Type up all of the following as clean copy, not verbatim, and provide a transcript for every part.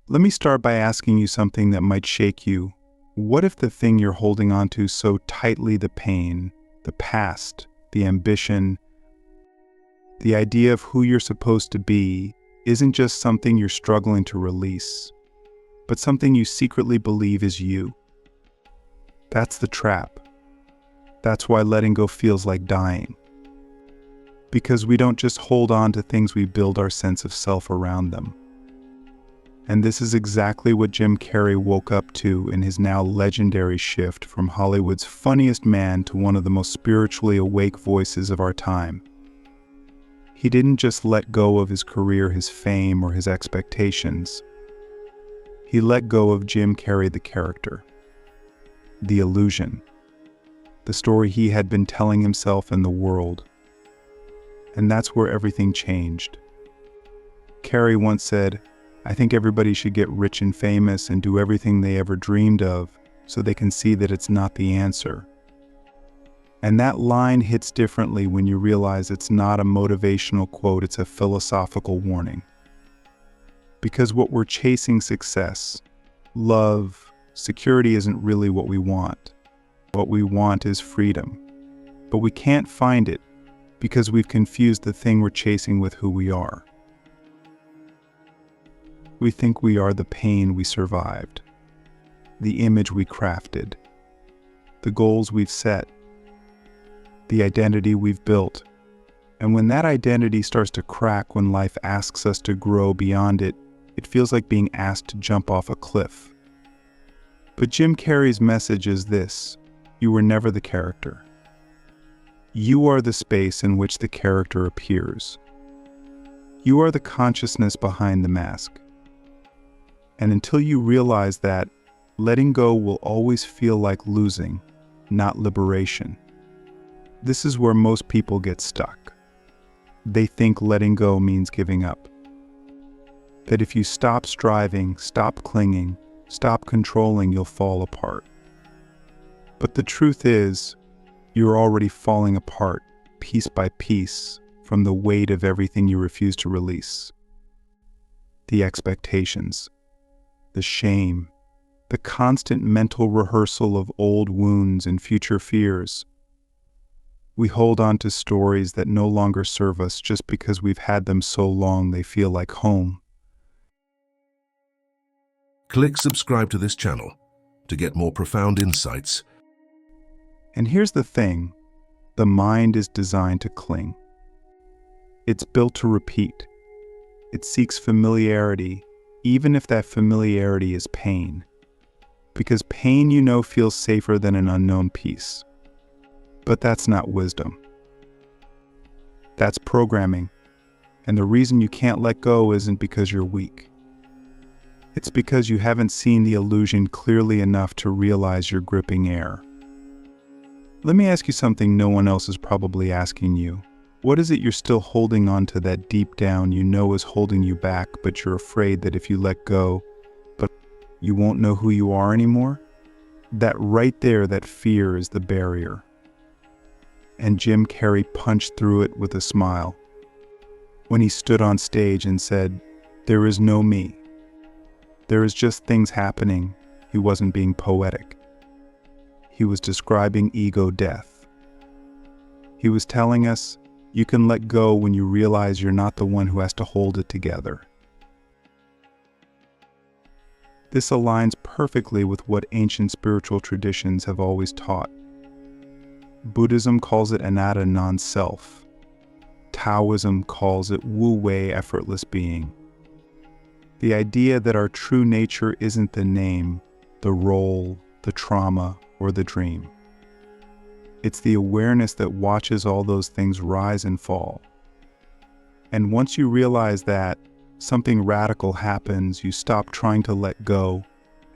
Let me start by asking you something that might shake you. What if the thing you're holding onto so tightly, the pain, the past, the ambition, the idea of who you're supposed to be, isn't just something you're struggling to release, but something you secretly believe is you? That's the trap. That's why letting go feels like dying. Because we don't just hold on to things, we build our sense of self around them. And this is exactly what Jim Carrey woke up to in his now legendary shift from Hollywood's funniest man to one of the most spiritually awake voices of our time. He didn't just let go of his career, his fame, or his expectations. He let go of Jim Carrey, the character, the illusion, the story he had been telling himself and the world. And that's where everything changed. Carrey once said, "I think everybody should get rich and famous and do everything they ever dreamed of so they can see that it's not the answer." And that line hits differently when you realize it's not a motivational quote, it's a philosophical warning. Because what we're chasing, success, love, security, isn't really what we want. What we want is freedom. But we can't find it because we've confused the thing we're chasing with who we are. We think we are the pain we survived, the image we crafted, the goals we've set, the identity we've built. And when that identity starts to crack, when life asks us to grow beyond it, it feels like being asked to jump off a cliff. But Jim Carrey's message is this: you were never the character. You are the space in which the character appears. You are the consciousness behind the mask. And until you realize that, letting go will always feel like losing, not liberation. This is where most people get stuck. They think letting go means giving up. That if you stop striving, stop clinging, stop controlling, you'll fall apart. But the truth is, you're already falling apart, piece by piece, from the weight of everything you refuse to release. The expectations, the shame, the constant mental rehearsal of old wounds and future fears. We hold on to stories that no longer serve us just because we've had them so long they feel like home. Click subscribe to this channel to get more profound insights. And here's the thing, the mind is designed to cling. It's built to repeat. It seeks familiarity, even if that familiarity is pain. Because pain, feels safer than an unknown peace. But that's not wisdom. That's programming. And the reason you can't let go isn't because you're weak. It's because you haven't seen the illusion clearly enough to realize you're gripping air. Let me ask you something no one else is probably asking you. What is it you're still holding on to that deep down is holding you back, but you're afraid that if you let go, but you won't know who you are anymore? That right there, that fear is the barrier. And Jim Carrey punched through it with a smile when he stood on stage and said, "There is no me. There is just things happening." He wasn't being poetic. He was describing ego death. He was telling us, you can let go when you realize you're not the one who has to hold it together. This aligns perfectly with what ancient spiritual traditions have always taught. Buddhism calls it anatta, non-self. Taoism calls it wu-wei, effortless being. The idea that our true nature isn't the name, the role, the trauma, or the dream. It's the awareness that watches all those things rise and fall. And once you realize that, something radical happens. You stop trying to let go,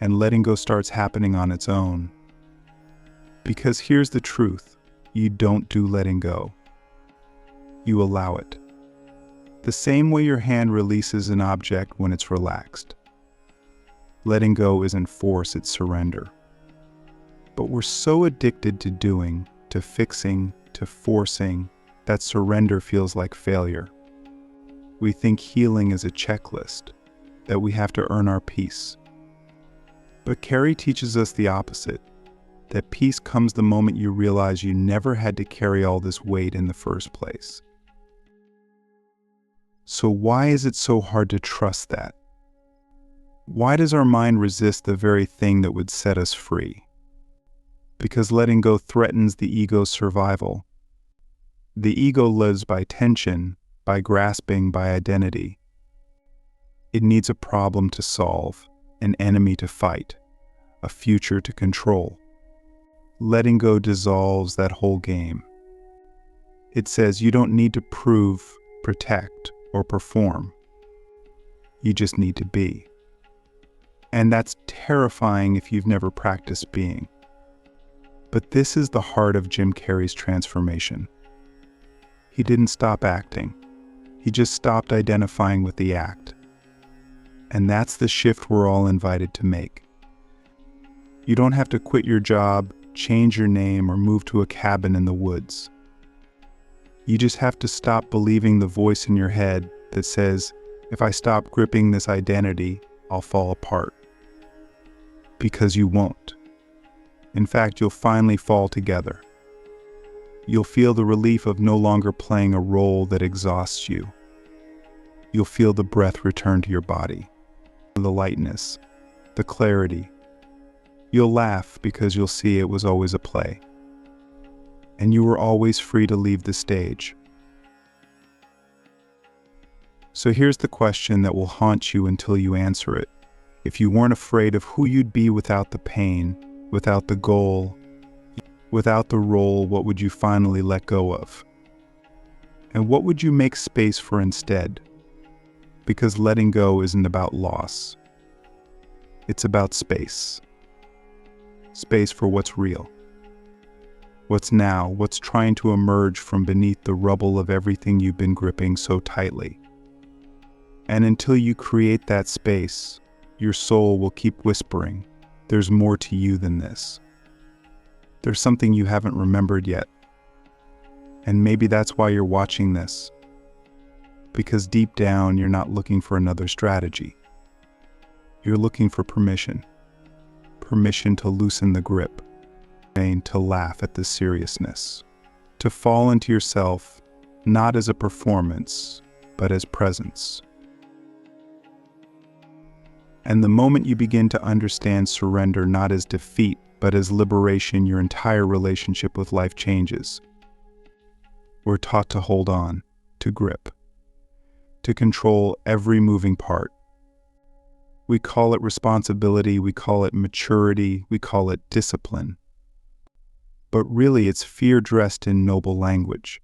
and letting go starts happening on its own. Because here's the truth, you don't do letting go. You allow it. The same way your hand releases an object when it's relaxed. Letting go isn't force, it's surrender. But we're so addicted to doing, to fixing, to forcing, that surrender feels like failure. We think healing is a checklist, that we have to earn our peace. But Carrey teaches us the opposite, that peace comes the moment you realize you never had to carry all this weight in the first place. So why is it so hard to trust that? Why does our mind resist the very thing that would set us free? Because letting go threatens the ego's survival. The ego lives by tension, by grasping, by identity. It needs a problem to solve, an enemy to fight, a future to control. Letting go dissolves that whole game. It says you don't need to prove, protect, or perform. You just need to be. And that's terrifying if you've never practiced being. But this is the heart of Jim Carrey's transformation. He didn't stop acting. He just stopped identifying with the act. And that's the shift we're all invited to make. You don't have to quit your job, change your name, or move to a cabin in the woods. You just have to stop believing the voice in your head that says, if I stop gripping this identity, I'll fall apart. Because you won't. In fact, you'll finally fall together. You'll feel the relief of no longer playing a role that exhausts you. You'll feel the breath return to your body, the lightness, the clarity. You'll laugh because you'll see it was always a play. And you were always free to leave the stage. So here's the question that will haunt you until you answer it. If you weren't afraid of who you'd be without the pain, without the goal, without the role, what would you finally let go of? And what would you make space for instead? Because letting go isn't about loss. It's about space. Space for what's real. What's now, what's trying to emerge from beneath the rubble of everything you've been gripping so tightly. And until you create that space, your soul will keep whispering, there's more to you than this. There's something you haven't remembered yet. And maybe that's why you're watching this. Because deep down, you're not looking for another strategy. You're looking for permission. Permission to loosen the grip. To laugh at the seriousness. To fall into yourself, not as a performance, but as presence. And the moment you begin to understand surrender not as defeat, but as liberation, your entire relationship with life changes. We're taught to hold on, to grip, to control every moving part. We call it responsibility, we call it maturity, we call it discipline. But really it's fear dressed in noble language.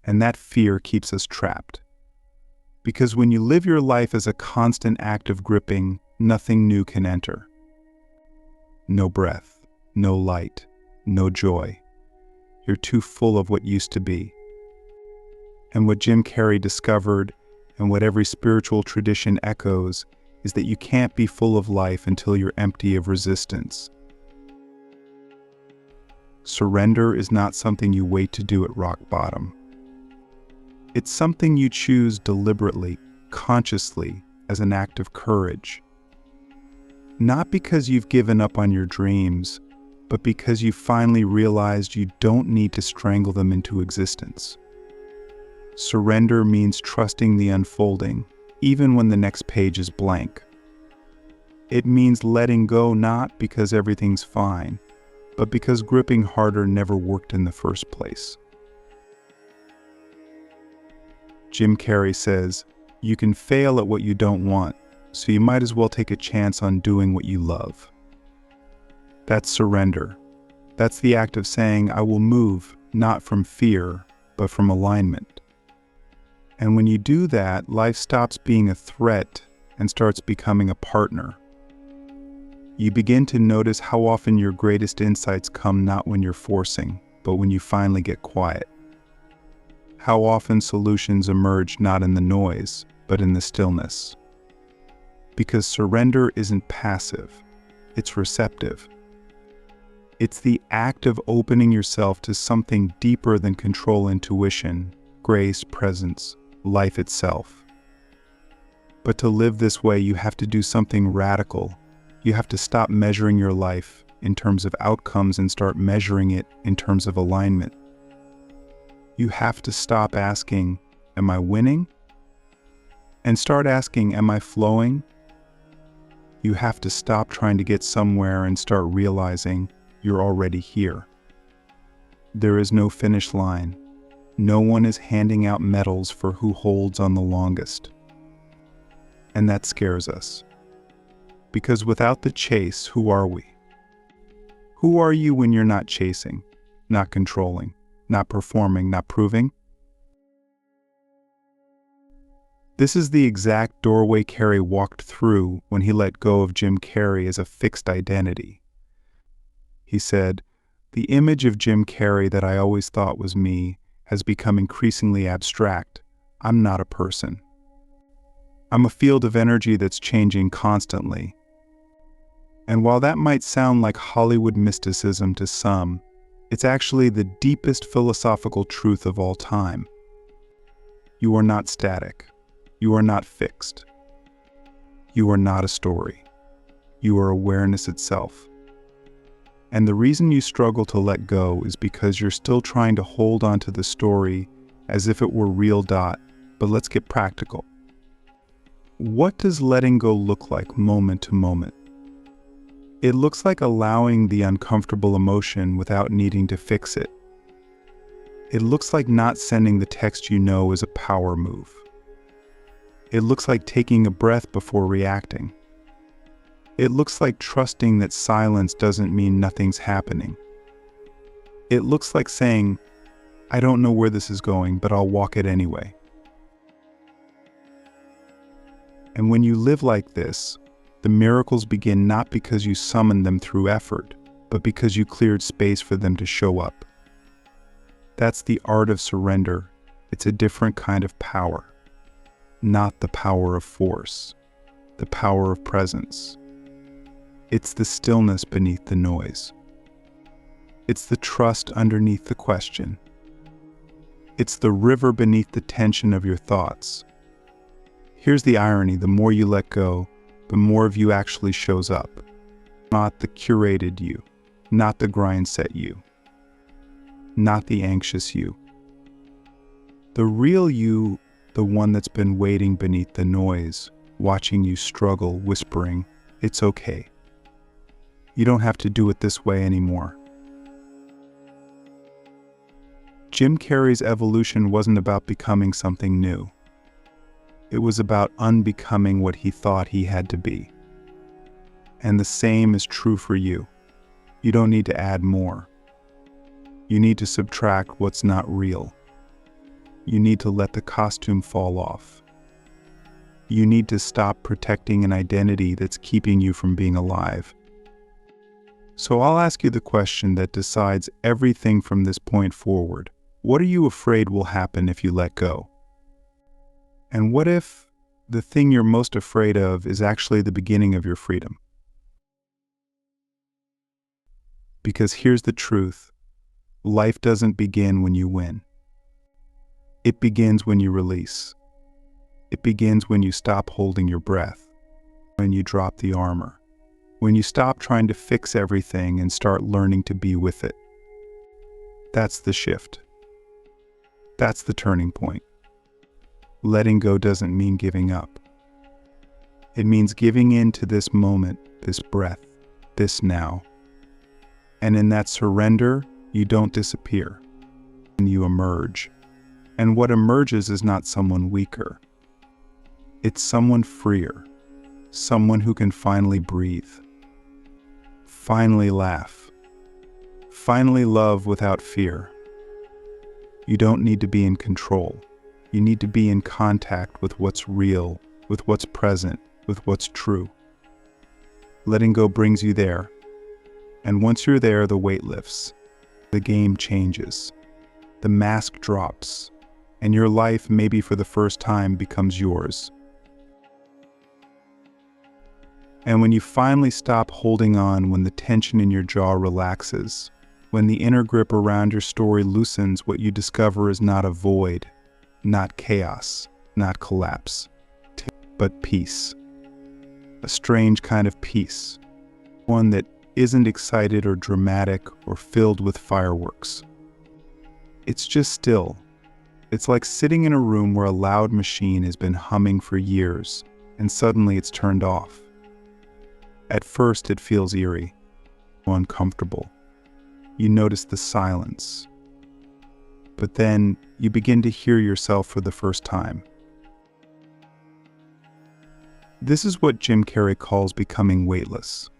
And that fear keeps us trapped. Because when you live your life as a constant act of gripping, nothing new can enter. No breath, no light, no joy. You're too full of what used to be. And what Jim Carrey discovered, and what every spiritual tradition echoes, is that you can't be full of life until you're empty of resistance. Surrender is not something you wait to do at rock bottom. It's something you choose deliberately, consciously, as an act of courage. Not because you've given up on your dreams, but because you finally realized you don't need to strangle them into existence. Surrender means trusting the unfolding, even when the next page is blank. It means letting go not because everything's fine, but because gripping harder never worked in the first place. Jim Carrey says, you can fail at what you don't want, so you might as well take a chance on doing what you love. That's surrender. That's the act of saying, I will move, not from fear, but from alignment. And when you do that, life stops being a threat and starts becoming a partner. You begin to notice how often your greatest insights come not when you're forcing, but when you finally get quiet. How often solutions emerge not in the noise, but in the stillness. Because surrender isn't passive, it's receptive. It's the act of opening yourself to something deeper than control, intuition, grace, presence, life itself. But to live this way, you have to do something radical. You have to stop measuring your life in terms of outcomes and start measuring it in terms of alignment. You have to stop asking, am I winning? And start asking, am I flowing? You have to stop trying to get somewhere and start realizing you're already here. There is no finish line. No one is handing out medals for who holds on the longest. And that scares us. Because without the chase, who are we? Who are you when you're not chasing, not controlling, not performing, not proving? This is the exact doorway Carrey walked through when he let go of Jim Carrey as a fixed identity. He said, "The image of Jim Carrey that I always thought was me has become increasingly abstract. I'm not a person. I'm a field of energy that's changing constantly." And while that might sound like Hollywood mysticism to some, it's actually the deepest philosophical truth of all time. You are not static. You are not fixed. You are not a story. You are awareness itself. And the reason you struggle to let go is because you're still trying to hold on to the story as if it were real. But let's get practical. What does letting go look like moment to moment? It looks like allowing the uncomfortable emotion without needing to fix it. It looks like not sending the text you know is a power move. It looks like taking a breath before reacting. It looks like trusting that silence doesn't mean nothing's happening. It looks like saying, "I don't know where this is going, but I'll walk it anyway." And when you live like this, the miracles begin not because you summoned them through effort, but because you cleared space for them to show up. That's the art of surrender. It's a different kind of power. Not the power of force, the power of presence. It's the stillness beneath the noise. It's the trust underneath the question. It's the river beneath the tension of your thoughts. Here's the irony: the more you let go, the more of you actually shows up. Not the curated you, not the grind set you, not the anxious you. The real you, the one that's been waiting beneath the noise, watching you struggle, whispering, "It's okay. You don't have to do it this way anymore." Jim Carrey's evolution wasn't about becoming something new. It was about unbecoming what he thought he had to be. And the same is true for you. You don't need to add more. You need to subtract what's not real. You need to let the costume fall off. You need to stop protecting an identity that's keeping you from being alive. So I'll ask you the question that decides everything from this point forward. What are you afraid will happen if you let go? And what if the thing you're most afraid of is actually the beginning of your freedom? Because here's the truth. Life doesn't begin when you win. It begins when you release. It begins when you stop holding your breath, when you drop the armor, when you stop trying to fix everything and start learning to be with it. That's the shift. That's the turning point. Letting go doesn't mean giving up. It means giving in to this moment, this breath, this now. And in that surrender, you don't disappear. You emerge. And what emerges is not someone weaker. It's someone freer. Someone who can finally breathe. Finally laugh. Finally love without fear. You don't need to be in control. You need to be in contact with what's real, with what's present, with what's true. Letting go brings you there. And once you're there, the weight lifts. The game changes. The mask drops. And your life, maybe for the first time, becomes yours. And when you finally stop holding on, when the tension in your jaw relaxes, when the inner grip around your story loosens, what you discover is not a void, not chaos, not collapse, but peace. A strange kind of peace. One that isn't excited or dramatic or filled with fireworks. It's just still. It's like sitting in a room where a loud machine has been humming for years, and suddenly it's turned off. At first it feels eerie, uncomfortable. You notice the silence. But then you begin to hear yourself for the first time. This is what Jim Carrey calls becoming weightless.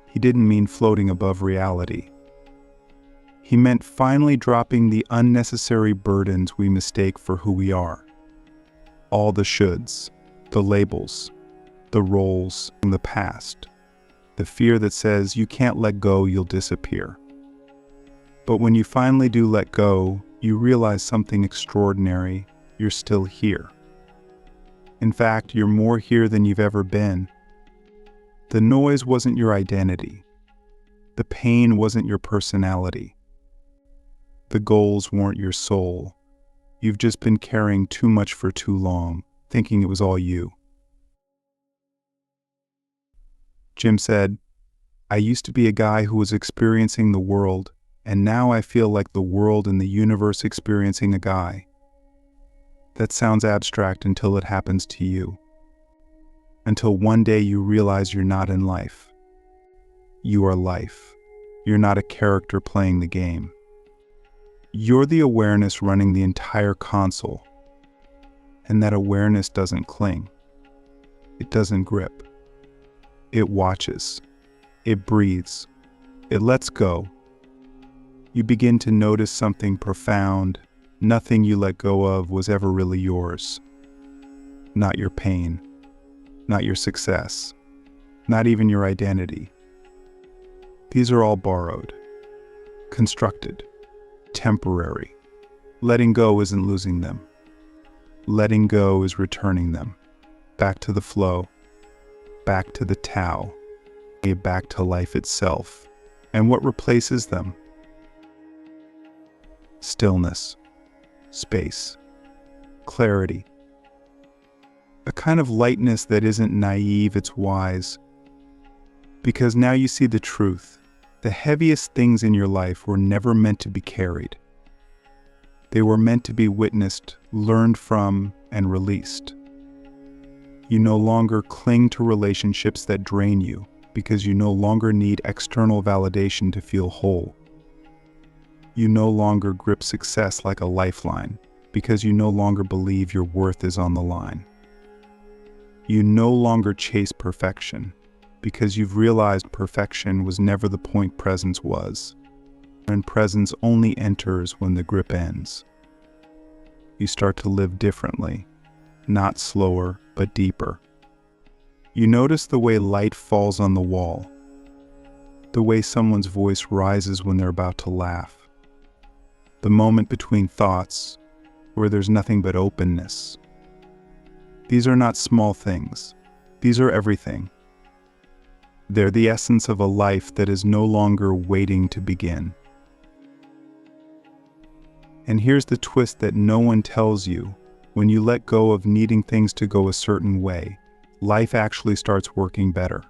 He didn't mean floating above reality. He meant finally dropping the unnecessary burdens we mistake for who we are. All the shoulds, the labels, the roles from the past, the fear that says you can't let go, you'll disappear. But when you finally do let go, you realize something extraordinary. You're still here. In fact, you're more here than you've ever been. The noise wasn't your identity. The pain wasn't your personality. The goals weren't your soul. You've just been carrying too much for too long, thinking it was all you. Jim said, "I used to be a guy who was experiencing the world, and now I feel like the world and the universe experiencing a guy." That sounds abstract until it happens to you. Until one day you realize you're not in life. You are life. You're not a character playing the game. You're the awareness running the entire console. And that awareness doesn't cling. It doesn't grip. It watches. It breathes. It lets go. You begin to notice something profound. Nothing you let go of was ever really yours. Not your pain. Not your success. Not even your identity. These are all borrowed. Constructed. Temporary. Letting go isn't losing them. Letting go is returning them. Back to the flow. Back to the Tao. Back to life itself. And what replaces them? Stillness. Space. Clarity. A kind of lightness that isn't naive, it's wise. Because now you see the truth. The heaviest things in your life were never meant to be carried. They were meant to be witnessed, learned from, and released. You no longer cling to relationships that drain you because you no longer need external validation to feel whole. You no longer grip success like a lifeline because you no longer believe your worth is on the line. You no longer chase perfection because you've realized perfection was never the point presence was, and presence only enters when the grip ends. You start to live differently, not slower, but deeper. You notice the way light falls on the wall, the way someone's voice rises when they're about to laugh, the moment between thoughts where there's nothing but openness. These are not small things. These are everything. They're the essence of a life that is no longer waiting to begin. And here's the twist that no one tells you. When you let go of needing things to go a certain way, life actually starts working better.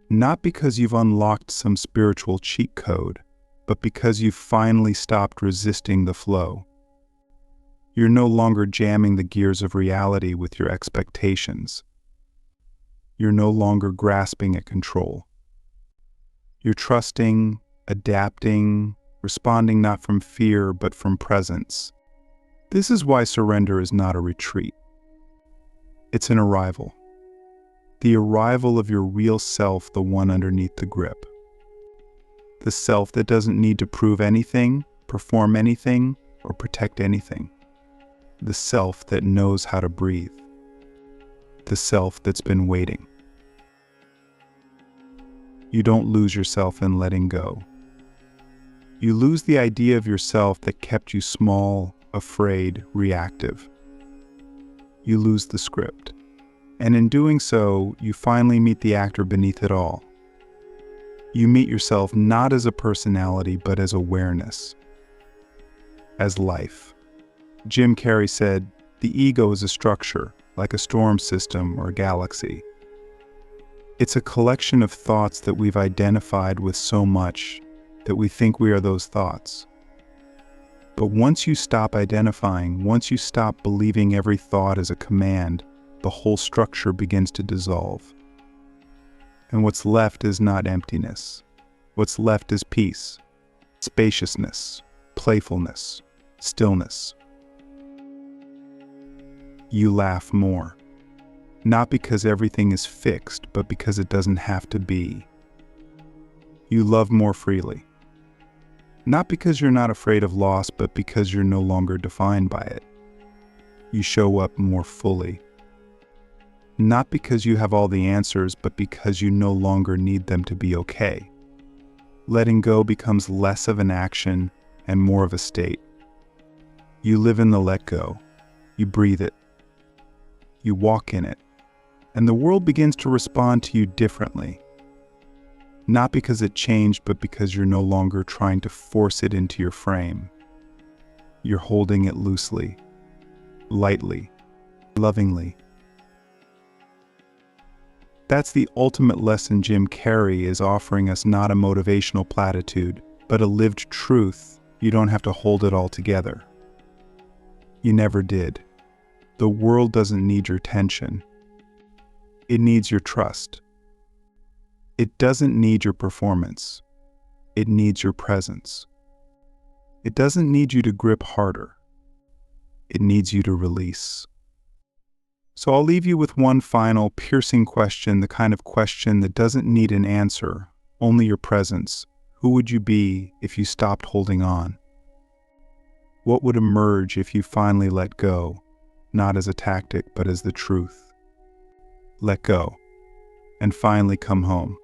Not because you've unlocked some spiritual cheat code, but because you've finally stopped resisting the flow. You're no longer jamming the gears of reality with your expectations. You're no longer grasping at control. You're trusting, adapting, responding not from fear but from presence. This is why surrender is not a retreat. It's an arrival. The arrival of your real self, the one underneath the grip. The self that doesn't need to prove anything, perform anything, or protect anything. The self that knows how to breathe. The self that's been waiting. You don't lose yourself in letting go. You lose the idea of yourself that kept you small, afraid, reactive. You lose the script. And in doing so, you finally meet the actor beneath it all. You meet yourself not as a personality, but as awareness. As life. Jim Carrey said, "The ego is a structure, like a storm system or a galaxy. It's a collection of thoughts that we've identified with so much that we think we are those thoughts. But once you stop identifying, once you stop believing every thought is a command, the whole structure begins to dissolve. And what's left is not emptiness. What's left is peace, spaciousness, playfulness, stillness. You laugh more. Not because everything is fixed, but because it doesn't have to be. You love more freely. Not because you're not afraid of loss, but because you're no longer defined by it. You show up more fully. Not because you have all the answers, but because you no longer need them to be okay. Letting go becomes less of an action and more of a state. You live in the let go. You breathe it. You walk in it. And the world begins to respond to you differently. Not because it changed, but because you're no longer trying to force it into your frame. You're holding it loosely, lightly, lovingly. That's the ultimate lesson Jim Carrey is offering us, not a motivational platitude, but a lived truth. You don't have to hold it all together. You never did. The world doesn't need your tension. It needs your trust. It doesn't need your performance. It needs your presence. It doesn't need you to grip harder. It needs you to release. So I'll leave you with one final piercing question, the kind of question that doesn't need an answer, only your presence. Who would you be if you stopped holding on? What would emerge if you finally let go, not as a tactic, but as the truth? Let go, and finally come home.